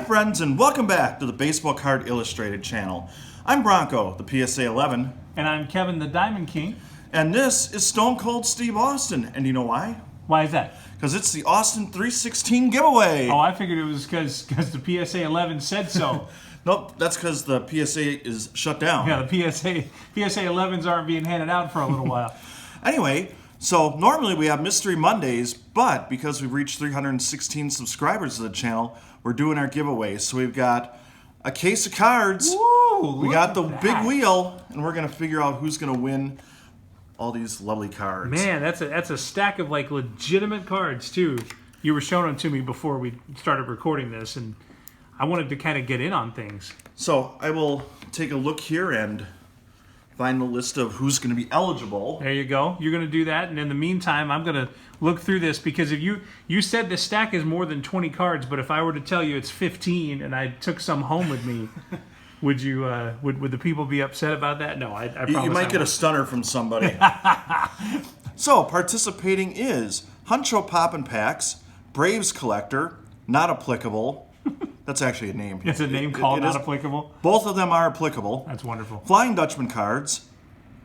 friends, and welcome back to the Baseball Card Illustrated channel. I'm Bronco, the PSA 11. And I'm Kevin, the Diamond King. And this is Stone Cold Steve Austin. And you know why? Why is that? Because it's the Austin 316 giveaway. Oh, I figured it was because the PSA 11 said so. Nope, that's because the PSA is shut down. Yeah, the PSA 11s aren't being handed out for a little while. Anyway, so normally we have Mystery Mondays, but because we've reached 316 subscribers to the channel, we're doing our giveaway. So we've got a case of cards. Woo, we got the big wheel, and we're going to figure out who's going to win all these lovely cards. Man, that's a stack of like legitimate cards too. You were showing them to me before we started recording this, and I wanted to kind of get in on things. So I will take a look here and find the list of who's going to be eligible. There you go. You're going to do that, and in the meantime, I'm going to look through this because if you said the stack is more than 20 cards, but if I were to tell you it's 15 and I took some home with me, would you would the people be upset about that? No, I promise. You might get a stunner from somebody. So participating is Huncho Poppin' Packs, Braves Collector, Not Applicable. That's actually a name. It's a name called Not Applicable? Both of them are applicable. That's wonderful. Flying Dutchman cards,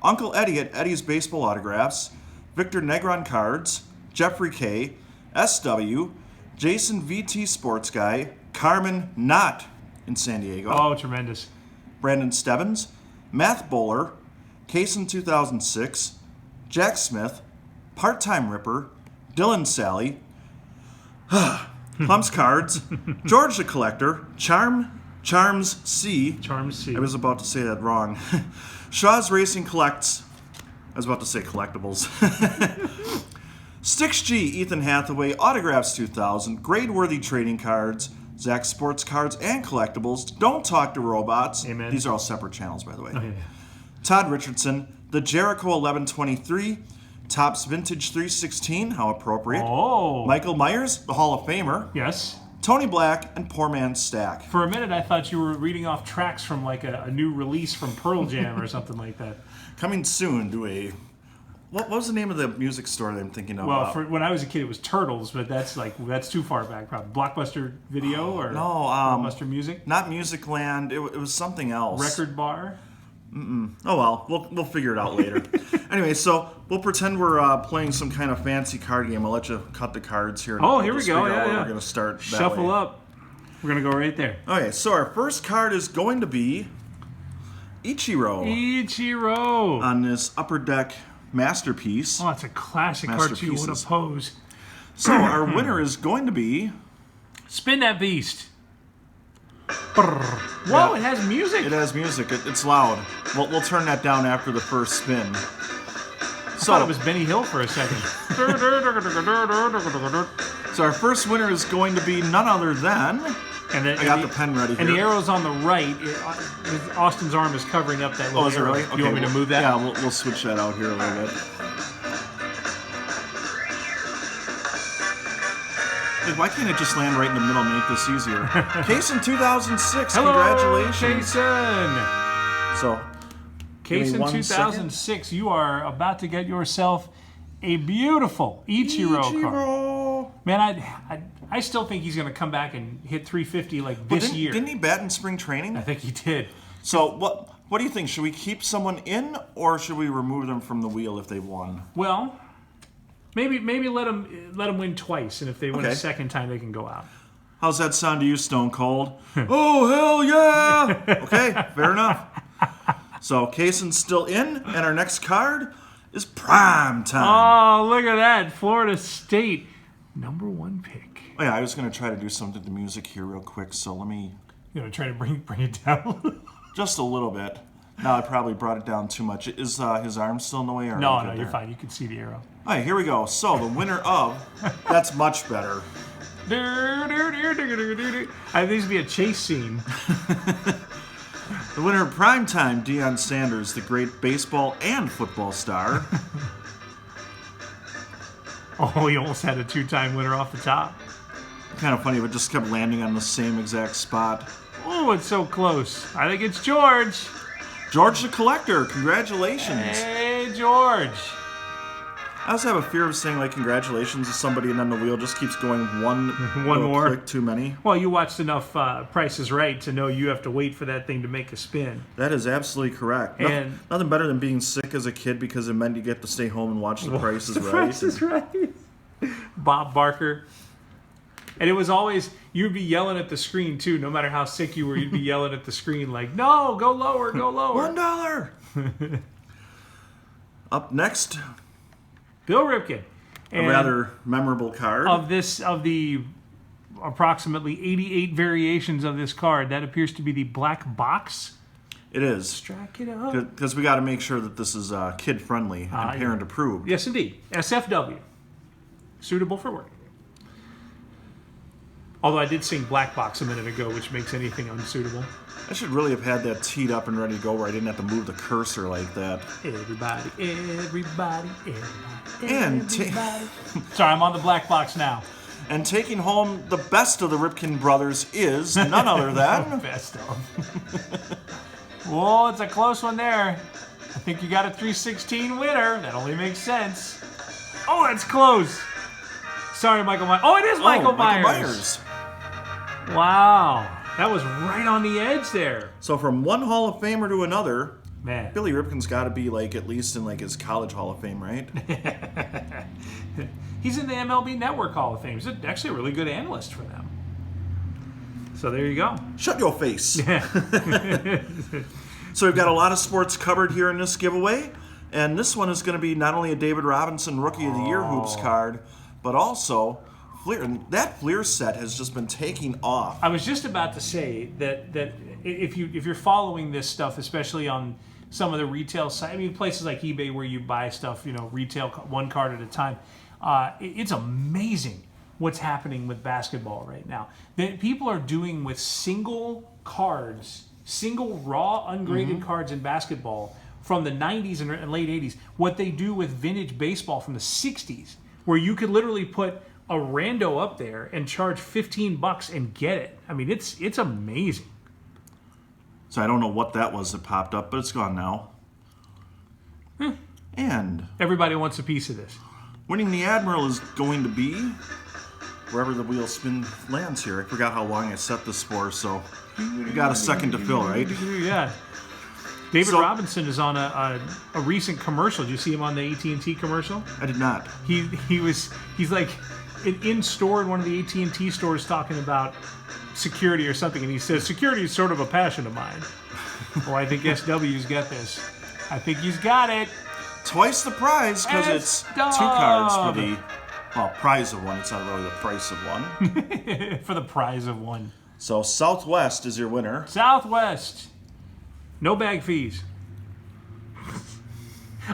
Uncle Eddie at Eddie's Baseball Autographs, Victor Negron cards, Jeffrey K, SW, Jason VT Sports Guy, Carmen not in San Diego. Oh, tremendous. Brandon Stebbins, Math Bowler, Kaysen 2006, Jack Smith, Part-Time Ripper, Dylan Sally, Plum's Cards, George the Collector, Charms C. Charms C. I was about to say that wrong. Shaw's Racing Collects. I was about to say collectibles. Stix G, Ethan Hathaway, Autographs 2000, Grade-Worthy Trading Cards, Zach Sports Cards and Collectibles, Don't Talk to Robots. Amen. These are all separate channels, by the way. Oh, yeah. Todd Richardson, The Jericho 1123, Topps Vintage 316, how appropriate. Oh. Michael Myers, the Hall of Famer. Yes. Tony Black, and Poor Man's Stack. For a minute, I thought you were reading off tracks from like a new release from Pearl Jam or something like that. Coming soon to a... What was the name of the music store that I'm thinking of? Well, when I was a kid, it was Turtles, but that's too far back. Probably Blockbuster Video or Blockbuster Music. Not Musicland. It was something else. Record Bar. Oh well, we'll figure it out later. Anyway, so we'll pretend we're playing some kind of fancy card game. I'll let you cut the cards here. Oh, here we go. Yeah. We're gonna start. That Shuffle way. up. We're gonna go right there. Okay, so our first card is going to be Ichiro. Ichiro On this Upper Deck Masterpiece. Oh, it's a classic cartoon. What a pose. So our winner is going to be... Spin that beast. Whoa, it has music. It has music. It's loud. We'll turn that down after the first spin. I thought it was Benny Hill for a second. So our first winner is going to be none other than... I got the pen ready here. And the arrow's on the right. Austin's arm is covering up that little arrow. Oh, is it really? Okay, you want me to move that? Yeah, we'll switch that out here a little bit. Like, why can't it just land right in the middle and make this easier? Kaysen 2006, Hello, congratulations. Kaysen. So, Kaysen 2006, you are about to get yourself a beautiful Ichiro card. Man, I still think he's going to come back and hit 350 like this year. Didn't he bat in spring training? I think he did. So what do you think? Should we keep someone in, or should we remove them from the wheel if they won? Well, maybe let them win twice, and if they win a second time, they can go out. How's that sound to you, Stone Cold? Oh, hell yeah! Okay, fair enough. So Kaysen's still in, and our next card is Prime Time. Oh, look at that. Florida State, #1 pick. Oh, yeah, I was going to try to do something to the music here real quick, so let me... You know, try to bring it down? Just a little bit. No, I probably brought it down too much. Is his arm still in the way? Or no, you're fine. You can see the arrow. All right, here we go. So, the winner of... That's much better. I think this would be a chase scene. The winner of Primetime, Deion Sanders, the great baseball and football star. Oh, he almost had a 2-time winner off the top. Kind of funny, but just kept landing on the same exact spot. Oh, it's so close. I think it's George. George the Collector, congratulations. Hey, George. I also have a fear of saying like congratulations to somebody and then the wheel just keeps going one more click too many. Well, you watched enough Price is Right to know you have to wait for that thing to make a spin. That is absolutely correct. And nothing better than being sick as a kid because it meant you get to stay home and watch The Price is Right. Price is Right. Bob Barker. And it was always, you'd be yelling at the screen too, no matter how sick you were, you'd be yelling at the screen like, no, go lower, go lower. $1. Up next, Bill Ripken. a rather memorable card. Of the approximately 88 variations of this card, that appears to be the black box. It is. Strike it up. Because we got to make sure that this is kid-friendly and parent-approved. Yes, indeed. SFW. Suitable for work. Although I did sing Black Box a minute ago, which makes anything unsuitable. I should really have had that teed up and ready to go where I didn't have to move the cursor like that. Everybody. And Sorry, I'm on the Black Box now. And taking home the best of the Ripken brothers is none other than... Best of. Whoa, it's a close one there. I think you got a 316 winner. That only makes sense. Oh, that's close. Sorry, Michael Myers. Oh, it is Michael Myers. Wow. That was right on the edge there. So from one Hall of Famer to another, man, Billy Ripken's got to be like at least in like his college Hall of Fame, right? He's in the MLB Network Hall of Fame. He's actually a really good analyst for them. So there you go. Shut your face. So we've got a lot of sports covered here in this giveaway. And this one is going to be not only a David Robinson Rookie of the Year Hoops card, but also Fleer. And that Fleer set has just been taking off. I was just about to say that if you're following this stuff, especially on some of the retail sites, I mean places like eBay where you buy stuff, retail one card at a time, it's amazing what's happening with basketball right now. That people are doing with single cards, single raw ungraded cards in basketball from the 90s and late 80s, what they do with vintage baseball from the 60s, where you could literally put a rando up there and charge $15 and get it. I mean, it's amazing. So I don't know what that was that popped up, but it's gone now. And everybody wants a piece of this. Winning the Admiral is going to be wherever the wheel spin lands here. I forgot how long I set this for, so we got a second to fill, right? Yeah. David Robinson is on a recent commercial. Did you see him on the AT&T commercial? I did not. He's like in store in one of the AT&T stores talking about security or something, and he says security is sort of a passion of mine. Oh, I think SW's got this. I think he's got it. Twice the prize because it's 2 cards for the prize of one. It's not really the price of one. For the prize of one. So Southwest is your winner. Southwest. No bag fees.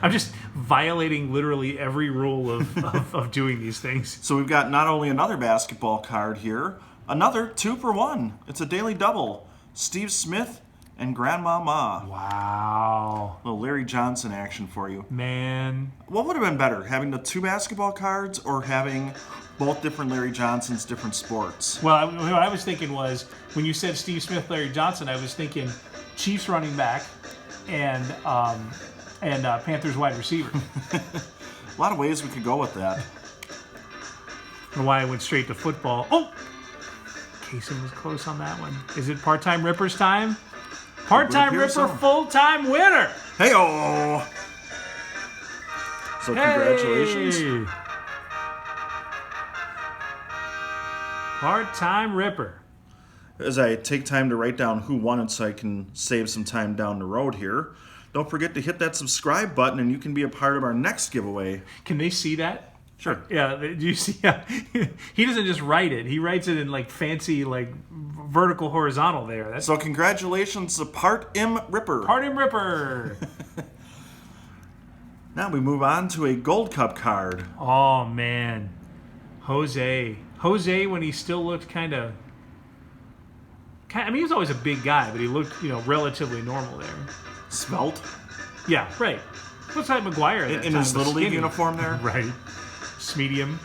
I'm just violating literally every rule of doing these things. So we've got not only another basketball card here, another 2-for-1. It's a daily double. Steve Smith and Grandma Ma. Wow. A little Larry Johnson action for you. Man. What would have been better, having the 2 basketball cards or having both different Larry Johnsons, different sports? Well, what I was thinking was, when you said Steve Smith, Larry Johnson, I was thinking Chiefs running back and Panthers wide receiver. A lot of ways we could go with that. And why I went straight to football. Oh! Casey was close on that one. Is it part-time Rippers time? Part-time Ripper, full-time winner! Hey-oh! So congratulations. Part-time Ripper. As I take time to write down who won it so I can save some time down the road here, don't forget to hit that subscribe button and you can be a part of our next giveaway. Can they see that? Sure. Yeah, do you see? He doesn't just write it. He writes it in like fancy, like vertical, horizontal there. So congratulations to Part-im Ripper. Part-im Ripper. Now we move on to a Gold Cup card. Oh, man. Jose, when he still looked kind of... I mean, he was always a big guy, but he looked, relatively normal there. Svelte? Yeah, right. Looks like McGuire in his Little League uniform there? Right. Medium.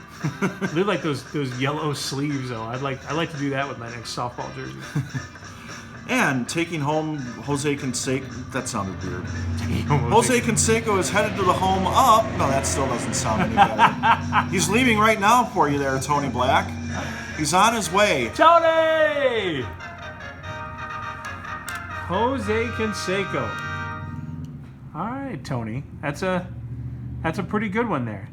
Look like those yellow sleeves, though. I'd like to do that with my next softball jersey. And taking home Jose Canseco. That sounded weird. Jose Canseco is headed to the home up. No, that still doesn't sound any better. He's leaving right now for you there, Tony Black. He's on his way. Tony! Jose Canseco. All right, Tony. That's a pretty good one there.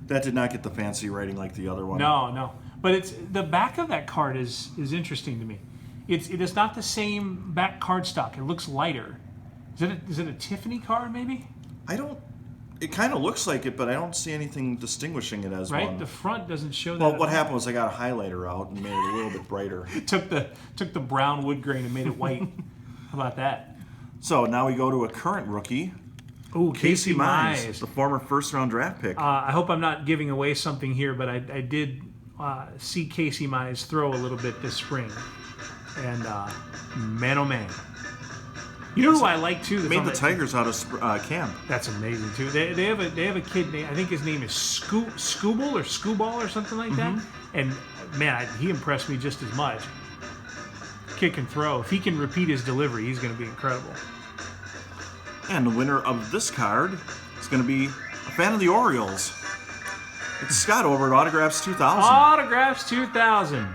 That did not get the fancy writing like the other one. No. But it's the back of that card is interesting to me. It is not the same back cardstock. It looks lighter. Is it a Tiffany card maybe? It kind of looks like it, but I don't see anything distinguishing it as right? one. The front doesn't show that. Well, what happened was I got a highlighter out and made it a little bit brighter. took the brown wood grain and made it white. How about that? So now we go to a current rookie. Ooh, Casey Mize, the former first-round draft pick. I hope I'm not giving away something here, but I did see Casey Mize throw a little bit this spring. And man, oh man. You know who I like too? Made the Tigers out of camp. That's amazing too. They have a kid named, I think his name is Scooble or Scooball or something like that. And man, he impressed me just as much. Kick and throw. If he can repeat his delivery, he's going to be incredible. And the winner of this card is going to be a fan of the Orioles. It's Scott over at Autographs 2000. Autographs 2000.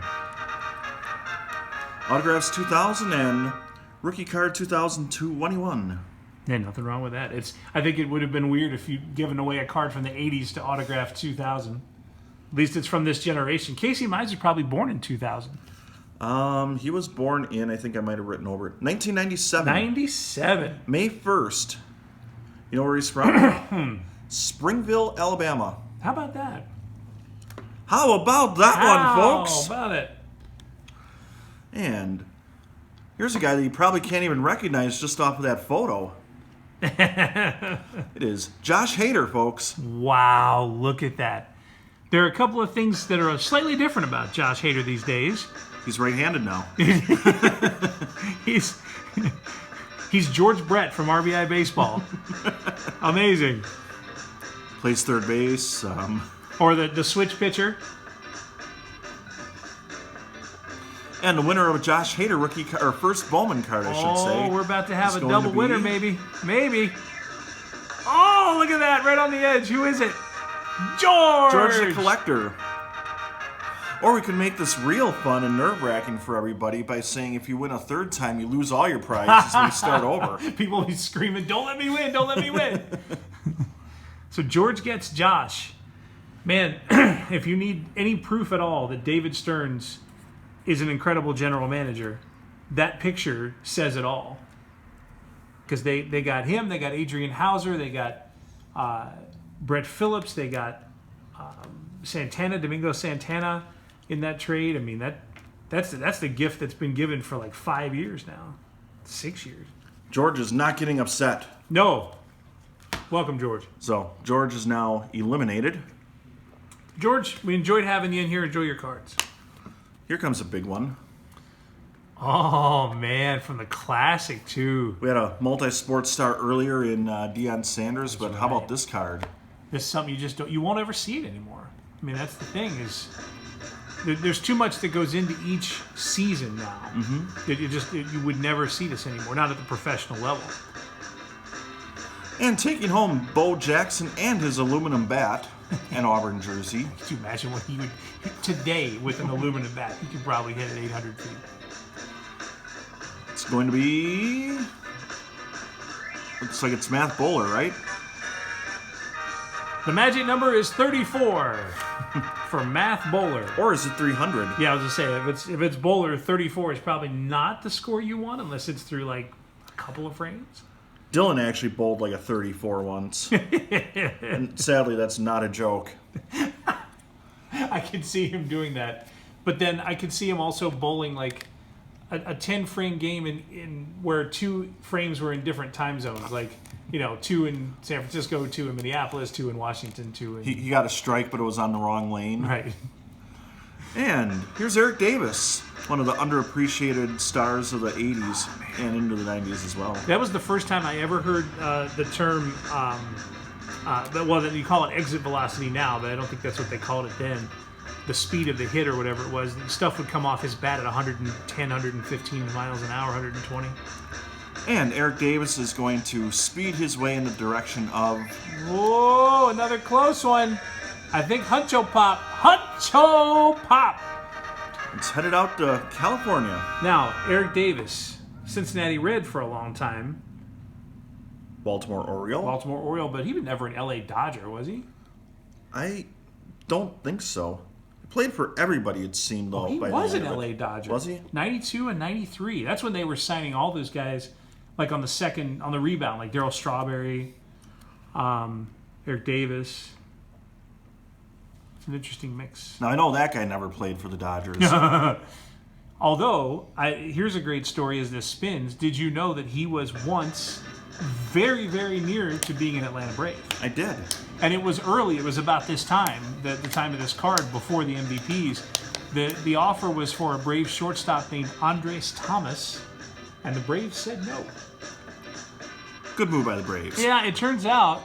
Autographs 2000 and rookie card 2021. Yeah, nothing wrong with that. I think it would have been weird if you'd given away a card from the 80s to Autograph 2000. At least it's from this generation. Casey Mize was probably born in 2000. He was born in, I think I might have written over it, 1997. 97. May 1st. You know where he's from? Springville, Alabama. How about that? How about that one, folks? How about it? And here's a guy that you probably can't even recognize just off of that photo. It is Josh Hader, folks. Wow, look at that. There are a couple of things that are slightly different about Josh Hader these days. He's right-handed now. He's George Brett from RBI Baseball. Amazing. Plays third base. Or the switch pitcher. And the winner of a Josh Hader rookie or first Bowman card, I should say. Oh, we're about to have a double winner, maybe. Maybe. Oh, look at that, right on the edge. Who is it? George! George the Collector. Or we could make this real fun and nerve-wracking for everybody by saying if you win a third time, you lose all your prizes when you start over. People will be screaming, don't let me win, don't let me win. So George gets Josh. Man, if you need any proof at all that David Stearns is an incredible general manager, that picture says it all. Because they got him, they got Adrian Hauser, they got Brett Phillips, they got Domingo Santana in that trade. I mean, that's the gift that's been given for like 5 years now. 6 years. George is not getting upset. No. Welcome, George. So, George is now eliminated. George, we enjoyed having you in here. Enjoy your cards. Here comes a big one. Oh, man, from the Classic, too. We had a multi-sport star earlier in Deion Sanders, but how about this card? This is something you won't ever see it anymore. I mean, that's the thing is there's too much that goes into each season now. You would never see this anymore, not at the professional level. And taking home Bo Jackson and his aluminum bat and Auburn jersey. Could you imagine what he would today with an aluminum bat? He could probably hit it 800 feet. It's going to be. Looks like it's Matt Bowler, right? The magic number is 34 for Math Bowler. Or is it 300? Yeah, I was gonna say if it's Bowler, 34 is probably not the score you want unless it's through like a couple of frames. Dylan actually bowled like a 34 once. And sadly, that's not a joke. I could see him doing that. But then I could see him also bowling like a 10-frame game in where 2 frames were in different time zones. Like, 2 in San Francisco, 2 in Minneapolis, 2 in Washington, 2 in... He got a strike, but it was on the wrong lane. Right. And here's Eric Davis, one of the underappreciated stars of the 80s and into the 90s as well. That was the first time I ever heard the term, you call it exit velocity now, but I don't think that's what they called it then. the speed of the hit or whatever it was. Stuff would come off his bat at 110, 115 miles an hour, 120. And Eric Davis is going to speed his way in the direction of... Whoa, another close one. I think Huncho Pop. Huncho Pop. It's headed out to California. Now, Eric Davis, Cincinnati Red for a long time. Baltimore Oriole, but he was never an LA Dodger, was he? I don't think so. He played for everybody, it seemed, though. He was an LA Dodger. Was he? 92 and 93. That's when they were signing all those guys, like on the rebound, like Darryl Strawberry, Eric Davis. It's an interesting mix. Now, I know that guy never played for the Dodgers. Although, here's a great story as this spins. Did you know that he was once very, very near to being an Atlanta Brave? I did. And it was early. It was about this time, the time of this card, before the MVPs. The offer was for a Braves shortstop named Andres Thomas, and the Braves said no. Good move by the Braves. Yeah, it turns out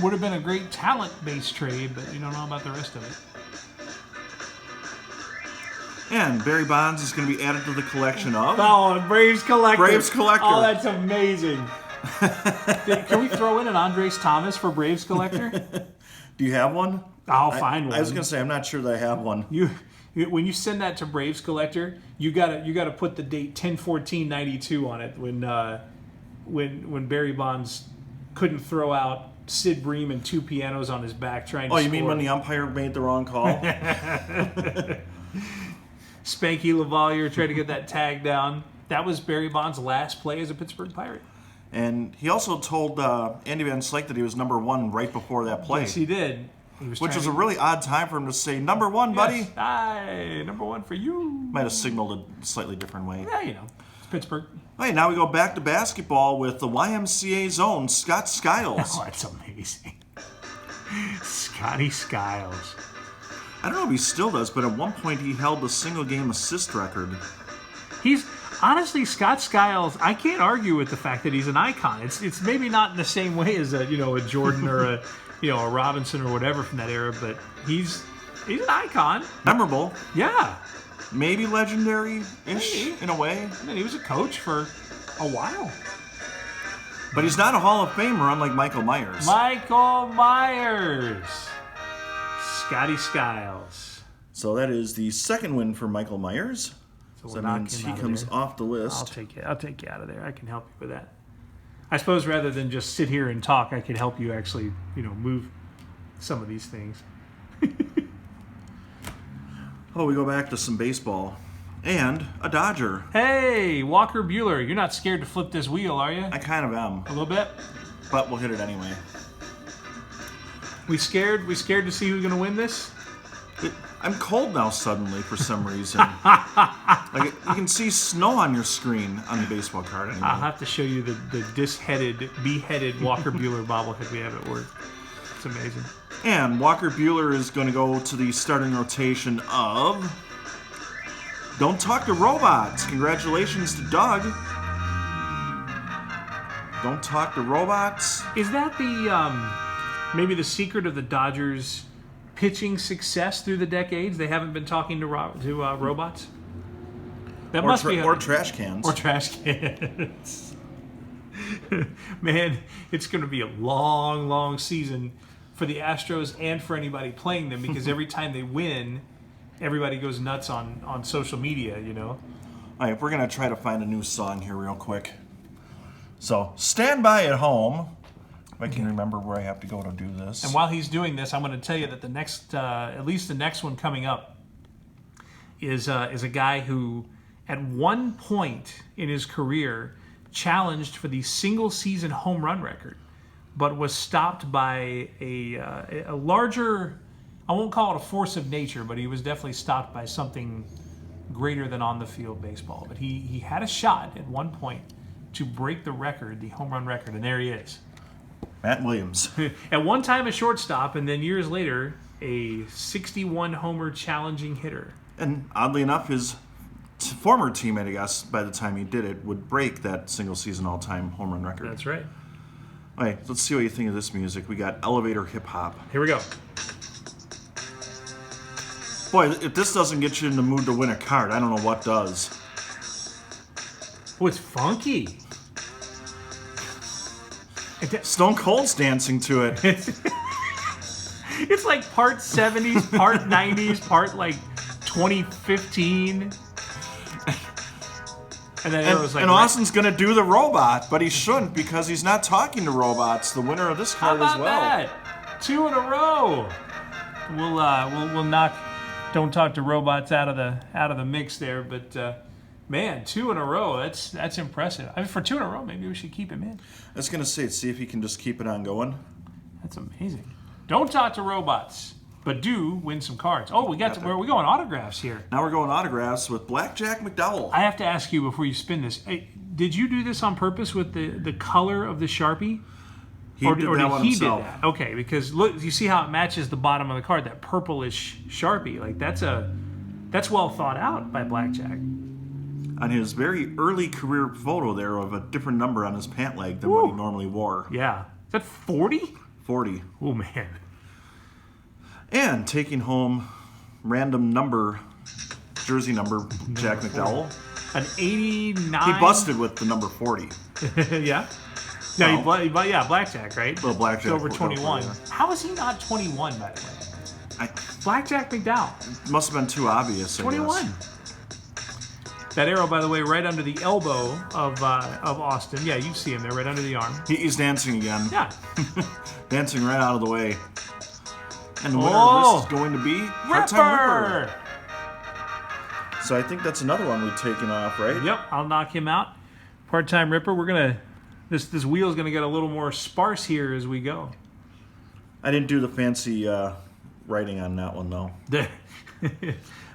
would have been a great talent-based trade, but you don't know about the rest of it. And Barry Bonds is going to be added to the collection of... Oh, Braves Collector. Braves Collector. Oh, that's amazing. Can we throw in an Andres Thomas for Braves Collector? Do you have one? I'll find one. I was going to say, I'm not sure that I have one. When you send that to Braves Collector, you gotta put the date 10/14/92 on it when Barry Bonds couldn't throw out Sid Bream and two pianos on his back trying to score. score. Mean when the umpire made the wrong call? Spanky Lavalier tried to get that tag down. That was Barry Bonds' last play as a Pittsburgh Pirate. And he also told Andy Van Slyke that he was number one right before that play. Yes, he did. Which was a really odd time for him to say, number one, buddy. Yes. Hi, number one for you. Might have signaled a slightly different way. Yeah, it's Pittsburgh. Hey, now we go back to basketball with the YMCA's own Scott Skiles. Oh, that's amazing. Scotty Skiles. I don't know if he still does, but at one point he held the single-game assist record. Honestly, Scott Skiles, I can't argue with the fact that he's an icon. It's maybe not in the same way as a Jordan or a Robinson or whatever from that era, but he's an icon. Memorable. Yeah. Maybe legendary-ish in a way. I mean, he was a coach for a while. But he's not a Hall of Famer, unlike Michael Myers. Michael Myers. Scotty Skiles. So that is the second win for Michael Myers. So that means he comes off the list. I'll take you out of there. I can help you with that. I suppose rather than just sit here and talk, I could help you actually, move some of these things. We go back to some baseball. And a Dodger. Hey, Walker Buehler, you're not scared to flip this wheel, are you? I kind of am. A little bit? But we'll hit it anyway. We scared to see who's going to win this? I'm cold now suddenly for some reason. Like you can see snow on your screen on the baseball card anyway. I'll have to show you the beheaded Walker Buehler bobblehead we have at work. It's amazing. And Walker Buehler is going to go to the starting rotation of Don't Talk to Robots. Congratulations to Doug. Don't Talk to Robots. Is that maybe the secret of the Dodgers' pitching success through the decades? They haven't been talking to robots? That must be or trash cans. Or trash cans. Man, it's going to be a long, long season for the Astros and for anybody playing them, because every time they win, everybody goes nuts on social media, All right, we're going to try to find a new song here real quick. So, stand by at home. If I can remember where I have to go to do this. And while he's doing this, I'm going to tell you that the next, at least the next one coming up, is a guy who, at one point in his career, challenged for the single-season home run record, but was stopped by a larger, I won't call it a force of nature, but he was definitely stopped by something greater than on-the-field baseball. But he had a shot at one point to break the record, the home run record, and there he is. Matt Williams. At one time a shortstop, and then years later, a 61-homer challenging hitter. And oddly enough, his former teammate, I guess, by the time he did it, would break that single-season all-time home run record. That's right. All right, let's see what you think of this music. We got elevator hip-hop. Here we go. Boy, if this doesn't get you in the mood to win a card, I don't know what does. Oh, it's funky. Stone Cold's dancing to it. It's like part 70s, part 90s, part like 2015. And then it was like, and Austin's gonna do the robot, but he shouldn't because he's not talking to robots. The winner of this card how as about well. that? 2 in a row. We'll knock Don't Talk to Robots out of the mix there, but man, 2 in a row. That's impressive. I mean, for 2 in a row, maybe we should keep him in. I was gonna say, see if he can just keep it on going. That's amazing. Don't talk to robots, but do win some cards. Oh, where are we going? Autographs here. Now we're going autographs with Blackjack McDowell. I have to ask you before you spin this. Hey, did you do this on purpose with the color of the Sharpie? He did that one himself. Did that? Okay, because look, you see how it matches the bottom of the card, that purplish Sharpie. Like that's well thought out by Blackjack. On his very early career photo there of a different number on his pant leg than what he normally wore. Yeah. Is that 40? 40. Oh, man. And taking home random number, jersey number, Jack McDowell. An 89. He busted with the number 40. Yeah? No, Blackjack, right? Well, Blackjack. He's over 21. How is he not 21, by the way? Blackjack McDowell. Must have been too obvious, 21. That arrow, by the way, right under the elbow of Austin. Yeah, you see him there, right under the arm. He's dancing again. Yeah. Dancing right out of the way. And the winner of this is going to be Part-Time Ripper. So I think that's another one we've taken off, right? Yep, I'll knock him out. Part-Time Ripper. We're gonna this wheel's gonna get a little more sparse here as we go. I didn't do the fancy writing on that one though.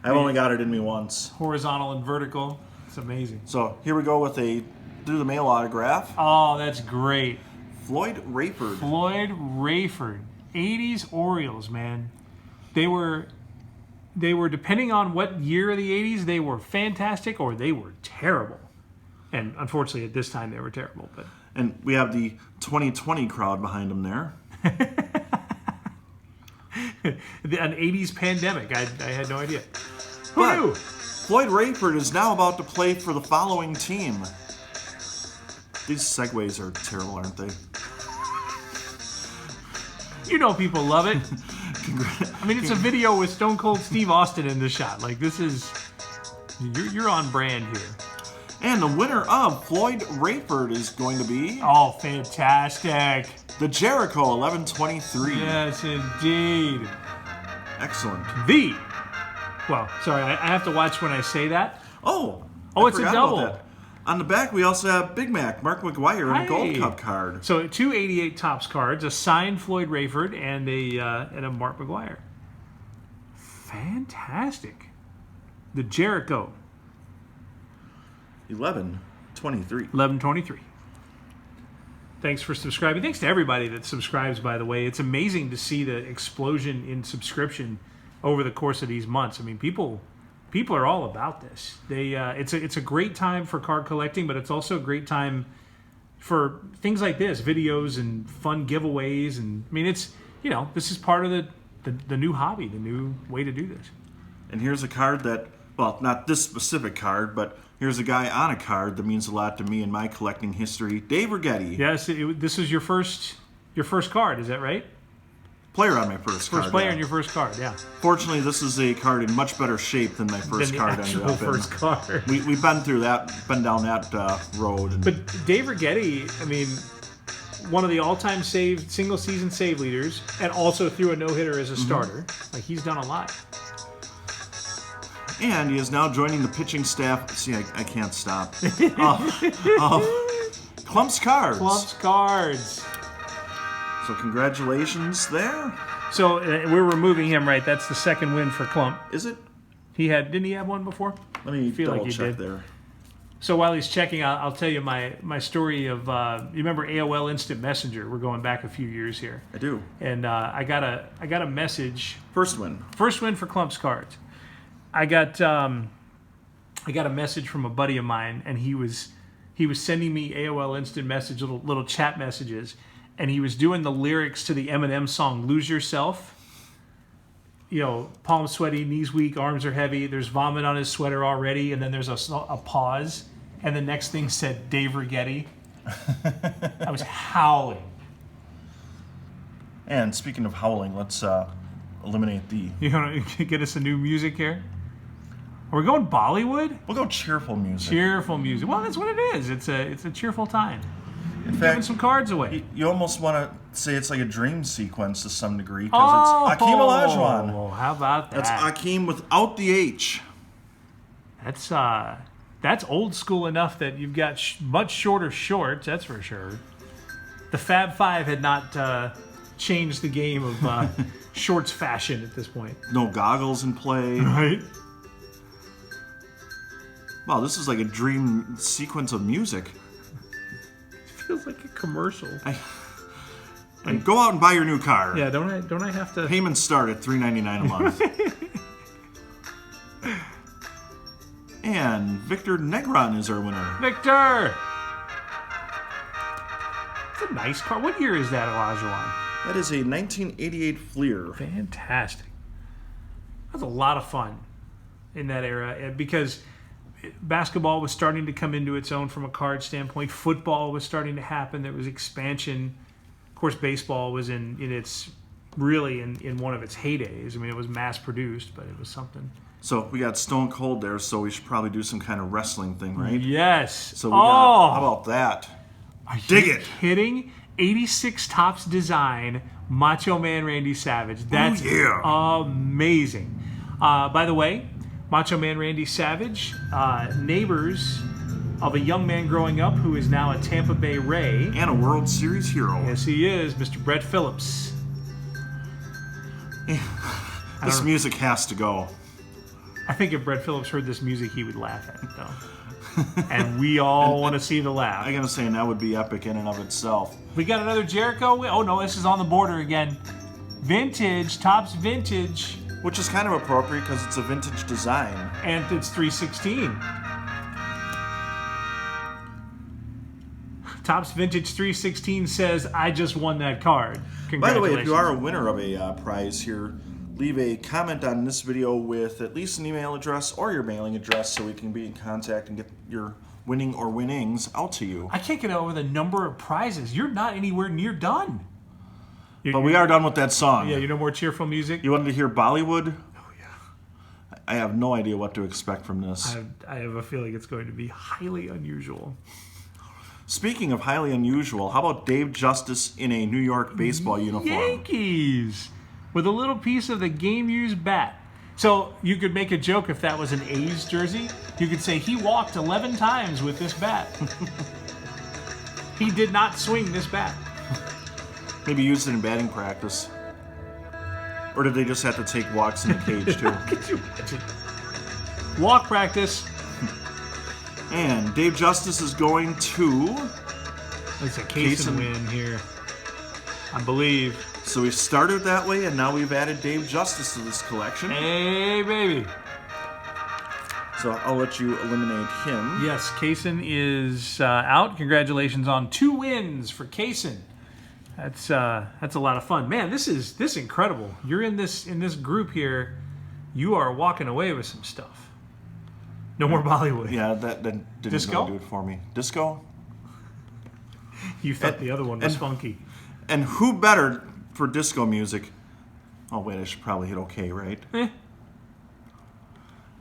I've only got it in me once. Horizontal and vertical. It's amazing. So here we go with a through the mail autograph. Oh, that's great. Floyd Rayford. Floyd Rayford. 80s Orioles, man. They were depending on what year of the 80s, they were fantastic or they were terrible. And unfortunately at this time they were terrible. And we have the 2020 crowd behind them there. An 80s pandemic. I had no idea. Who But knew? Floyd Rayford is now about to play for the following team. These segues are terrible, aren't they? You know people love it. I mean, it's a video with Stone Cold Steve Austin in the shot. Like, this is... You're on brand here. And the winner of Floyd Rayford is going to be... Oh, fantastic. the Jericho 1123. Yes, indeed. Excellent. Well, sorry, I have to watch when I say that. Oh, it's a forgot double. about that. On the back, we also have Big Mac, Mark McGuire, and a Gold Cup card. So 2 88 Topps cards, a signed Floyd Rayford, and a Mark McGuire. Fantastic. The Jericho. 1123. 1123. Thanks for subscribing. Thanks to everybody that subscribes, by the way. It's amazing to see the explosion in subscription over the course of these months. I mean, people are all about this. It's a great time for card collecting, but it's also a great time for things like this, videos and fun giveaways. And I mean, it's, this is part of the new hobby, the new way to do this. And here's a card that, well, not this specific card, but here's a guy on a card that means a lot to me in my collecting history, Dave Rigetti. Yes, this is your first card, is that right? Player on my first card. First player yeah. in your first card, yeah. Fortunately, this is a card in much better shape than my first card ended up first in. Card. We've been through that, been down that road. And but Dave Rigetti, I mean, one of the all-time single season save leaders, and also threw a no-hitter as a starter. Like, he's done a lot. And he is now joining the pitching staff. See, I can't stop. Clump's Cards. Clump's Cards. So congratulations there. So we're removing him, right? That's the second win for Clump. Is it? Didn't he have one before? Let me feel double like check there. So while he's checking, I'll tell you my story of, you remember AOL Instant Messenger? We're going back a few years here. I do. And I got a message. First win For Clump's Cards. I got a message from a buddy of mine, and he was sending me AOL Instant Message, little chat messages, and he was doing the lyrics to the Eminem song "Lose Yourself." palms sweaty, knees weak, arms are heavy. There's vomit on his sweater already, and then there's a pause, and the next thing said Dave Righetti. I was howling. And speaking of howling, let's eliminate the... You want to get us a new music here? Are we going Bollywood? We'll go cheerful music. Cheerful music. Well, that's what it is. It's a cheerful time. In Giving fact, some cards away. You almost want to say it's like a dream sequence to some degree, because it's Akeem Olajuwon. Oh, how about that? That's Akeem without the H. That's old school enough that you've got much shorter shorts, that's for sure. The Fab Five had not changed the game of shorts fashion at this point. No goggles in play. Right? Wow, this is like a dream sequence of music. It feels like a commercial. And go out and buy your new car. Yeah, don't I have to... Payments start at $3.99 a month. And Victor Negron is our winner. Victor! It's a nice car. What year is that, Olajuwon? That is a 1988 Fleer. Fantastic. That was a lot of fun in that era because basketball was starting to come into its own from a card standpoint. Football was starting to happen. There was expansion. Of course, baseball was in its really in one of its heydays. I mean, it was mass produced, but it was something. So we got Stone Cold there, so we should probably do some kind of wrestling thing, right? Yes. So we got, how about that? Dig it. Kidding? 86 Topps design, Macho Man Randy Savage. That's amazing. By the way, Macho Man Randy Savage, neighbors of a young man growing up who is now a Tampa Bay Ray. And a World Series hero. Yes, he is, Mr. Brett Phillips. This music has to go. I think if Brett Phillips heard this music, he would laugh at it, though. And we all want to see the laugh. I gotta say, and that would be epic in and of itself. We got another Jericho. Oh, no, this is on the border again. Vintage, Topps Vintage. Which is kind of appropriate because it's a vintage design. And it's 316. Topps Vintage 316 says, I just won that card. By the way, if you are a winner of a prize here, leave a comment on this video with at least an email address or your mailing address so we can be in contact and get your winning or winnings out to you. I can't get over the number of prizes. You're not anywhere near done. But we are done with that song. Yeah, no more cheerful music? You wanted to hear Bollywood? Oh, yeah. I have no idea what to expect from this. I have a feeling it's going to be highly unusual. Speaking of highly unusual, how about Dave Justice in a New York baseball uniform? Yankees! With a little piece of the game-used bat. So you could make a joke if that was an A's jersey. You could say he walked 11 times with this bat. He did not swing this bat. Maybe used it in batting practice. Or did they just have to take walks in the cage, too? Could you imagine? Walk practice. And Dave Justice is going to... It's a Kaysen win here, I believe. So we started that way, and now we've added Dave Justice to this collection. Hey, baby. So I'll let you eliminate him. Yes, Kaysen is out. Congratulations on 2 wins for Kaysen. That's a lot of fun, man. This is incredible. You're in this group here. You are walking away with some stuff. No more Bollywood. Yeah, that didn't Disco? really do it for me. Disco. You thought the other one was funky. And who better for disco music? Oh wait, I should probably hit OK, right?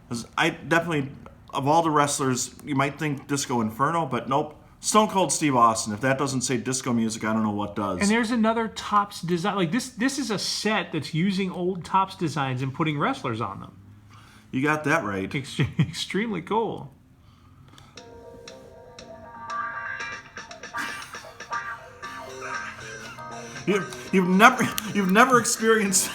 'Cause I definitely, of all the wrestlers, you might think Disco Inferno, but nope. Stone Cold Steve Austin. If that doesn't say disco music, I don't know what does. And there's another Topps design. Like this is a set that's using old Topps designs and putting wrestlers on them. You got that right. Extremely cool. You've never experienced.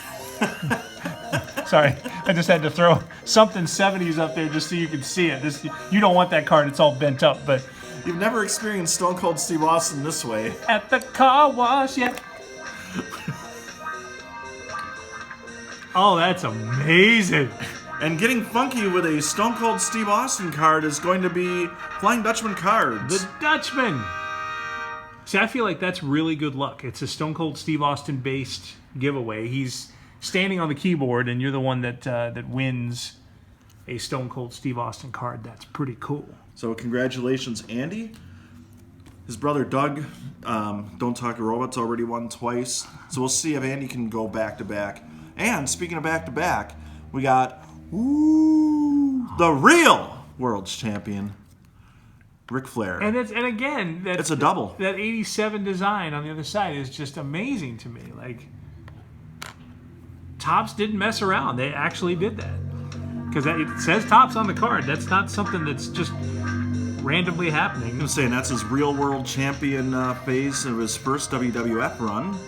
Sorry, I just had to throw something 70s up there just so you could see it. You don't want that card; it's all bent up. But you've never experienced Stone Cold Steve Austin this way. At the car wash, yeah. Oh, that's amazing. And getting funky with a Stone Cold Steve Austin card is going to be Flying Dutchman cards. The Dutchman. See, I feel like that's really good luck. It's a Stone Cold Steve Austin based giveaway. He's standing on the keyboard and you're the one that wins a Stone Cold Steve Austin card. That's pretty cool. So congratulations, Andy. His brother Doug, Don't Talk to Robots, already won twice. So we'll see if Andy can go back-to-back. And speaking of back-to-back, we got the real world's champion, Ric Flair. And again, it's a double. That 87 design on the other side is just amazing to me. Like, Topps didn't mess around. They actually did that. Because it says Topps on the card. That's not something that's just randomly happening. I'm saying that's his real world champion phase of his first WWF run.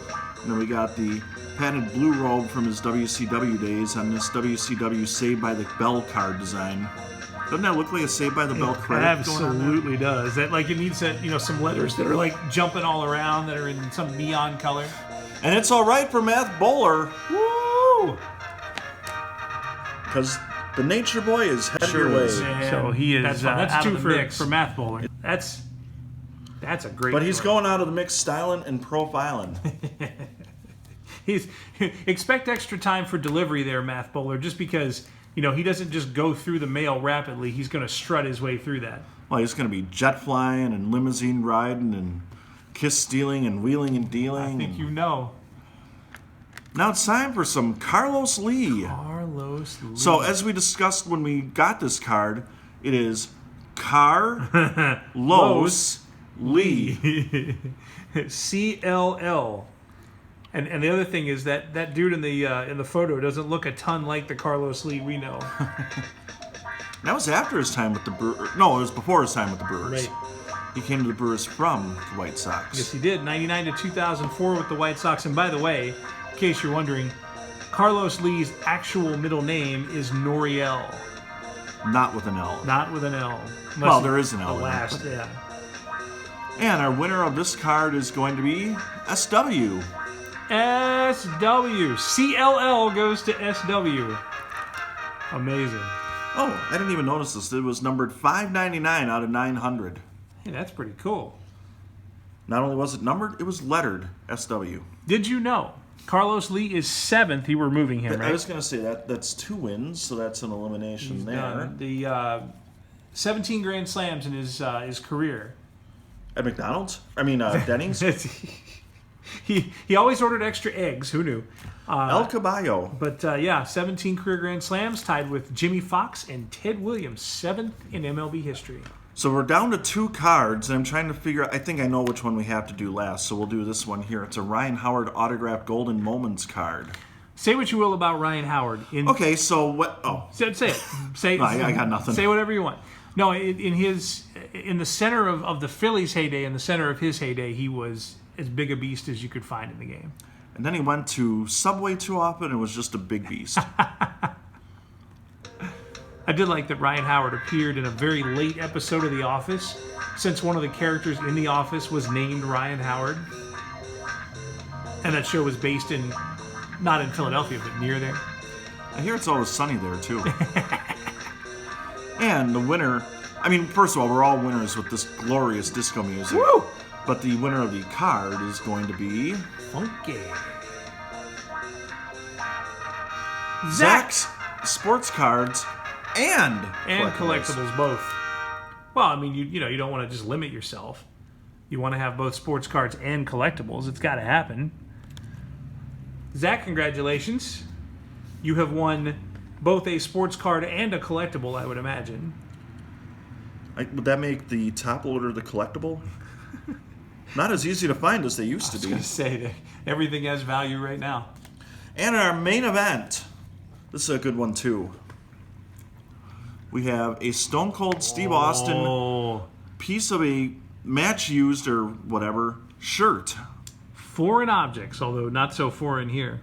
And then we got the patented blue robe from his WCW days on this WCW Saved by the Bell card design. Doesn't that look like a Saved by the Bell credit? It absolutely does. That like it needs that some letters that are like jumping all around that are in some neon color. And it's all right for Math Bowler. Woo! Because the Nature Boy is headed your way. So he is. That's two for Math Bowler. That's a great. But he's going out of the mix styling and profiling. Expect extra time for delivery there, Math Bowler, just because he doesn't just go through the mail rapidly. He's going to strut his way through that. Well, he's going to be jet flying and limousine riding and kiss stealing and wheeling and dealing. I think you know. Now it's time for some Carlos Lee. Carlos Lee. So as we discussed when we got this card, it is Carlos Lee. CLL. And the other thing is that dude in the photo doesn't look a ton like the Carlos Lee we know. That was after his time with the Brewers. No, it was before his time with the Brewers. Right. He came to the Brewers from the White Sox. Yes, he did. 99 to 2004 with the White Sox. And by the way, in case you're wondering, Carlos Lee's actual middle name is Noriel. Not with an L. Not with an L. Well, there is an L. The last, yeah. And our winner of this card is going to be SW. SW. CLL goes to SW. Amazing. Oh, I didn't even notice this. It was numbered 599 out of 900. Hey, that's pretty cool. Not only was it numbered, it was lettered SW. Did you know Carlos Lee is 7th? We're moving him, right? I was going to say that's 2 wins, so that's an elimination. He's there. Done. The 17 Grand Slams in his career. At McDonald's? I mean, Denning's? He always ordered extra eggs. Who knew? El Caballo. But 17 career Grand Slams, tied with Jimmy Fox and Ted Williams, 7th in MLB history. So we're down to 2 cards, and I'm trying to figure out, I think I know which one we have to do last, so we'll do this one here. It's a Ryan Howard autographed Golden Moments card. Say what you will about Ryan Howard. Okay, so what? Oh. Say it. Say, no, I got nothing. Say whatever you want. No, in the center of the Phillies' heyday, in the center of his heyday, he was as big a beast as you could find in the game. And then he went to Subway too often and was just a big beast. I did like that Ryan Howard appeared in a very late episode of The Office, since one of the characters in The Office was named Ryan Howard. And that show was based not in Philadelphia, but near there. I hear it's always sunny there, too. And the winner, I mean, first of all, we're all winners with this glorious disco music. Woo! But the winner of the card is going to be Funky. Zach's sports cards and collectibles both. Well, I mean, you don't want to just limit yourself. You want to have both sports cards and collectibles. It's got to happen. Zach, congratulations. You have won both a sports card and a collectible, I would imagine. Would that make the top loader the collectible? Not as easy to find as they used to be. I was going to say that everything has value right now. And our main event. This is a good one, too. We have a Stone Cold Steve Austin piece of a match used or whatever shirt. Foreign objects, although not so foreign here.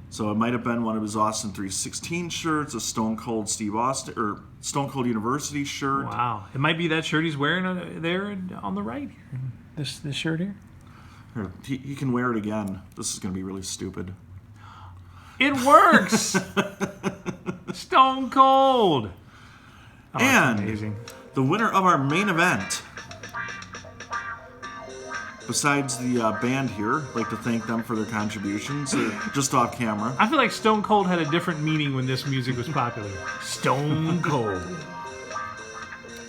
So it might have been one of his Austin 316 shirts, a Stone Cold Steve Austin or Stone Cold University shirt. Wow, it might be that shirt he's wearing there on the right. This shirt here. He can wear it again. This is going to be really stupid. It works. Stone Cold. Oh, and amazing. The winner of our main event, besides the band here, I'd like to thank them for their contributions, just off camera. I feel like Stone Cold had a different meaning when this music was popular. Stone Cold.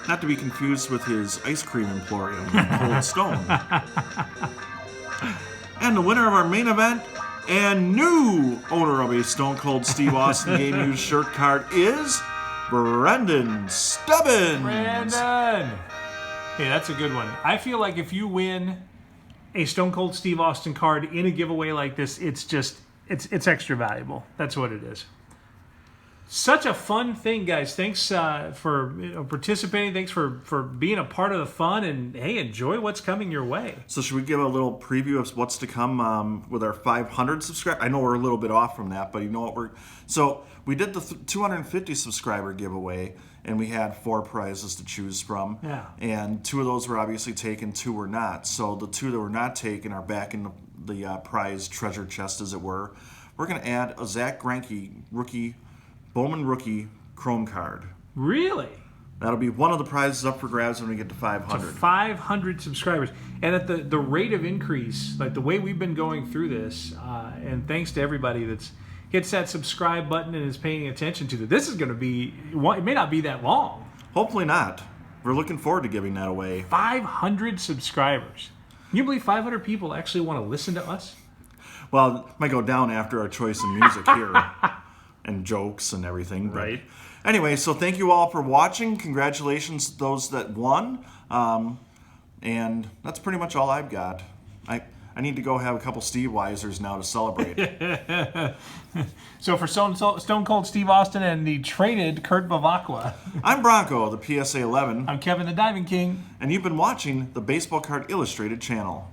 Not to be confused with his ice cream emporium, Cold Stone. And the winner of our main event and new owner of a Stone Cold Steve Austin Game Used shirt card is Brendan Stubbins. Brandon! Hey, that's a good one. I feel like if you win a Stone Cold Steve Austin card in a giveaway like this, it's extra valuable. That's what it is. Such a fun thing, guys. Thanks for participating. Thanks for being a part of the fun. And, hey, enjoy what's coming your way. So should we give a little preview of what's to come with our 500 subscribers? I know we're a little bit off from that, but you know what? So we did the 250 subscriber giveaway, and we had 4 prizes to choose from. Yeah. And 2 of those were obviously taken, 2 were not. So the 2 that were not taken are back in the prize treasure chest, as it were. We're going to add a Zach Greinke Bowman rookie Chrome card. Really? That'll be one of the prizes up for grabs when we get to 500. To 500 subscribers. And at the rate of increase, like the way we've been going through this, and thanks to everybody that's hits that subscribe button and is paying attention to it, this is going to be, it may not be that long. Hopefully not. We're looking forward to giving that away. 500 subscribers. Can you believe 500 people actually want to listen to us? Well, it might go down after our choice in music here. And jokes and everything. But right. Anyway, so thank you all for watching. Congratulations to those that won. And that's pretty much all I've got. I need to go have a couple Steve Weisers now to celebrate. So for Stone Cold Steve Austin and the traded Kurt Bavacqua. I'm Bronco, the PSA 11. I'm Kevin the Diving King. And you've been watching the Baseball Card Illustrated channel.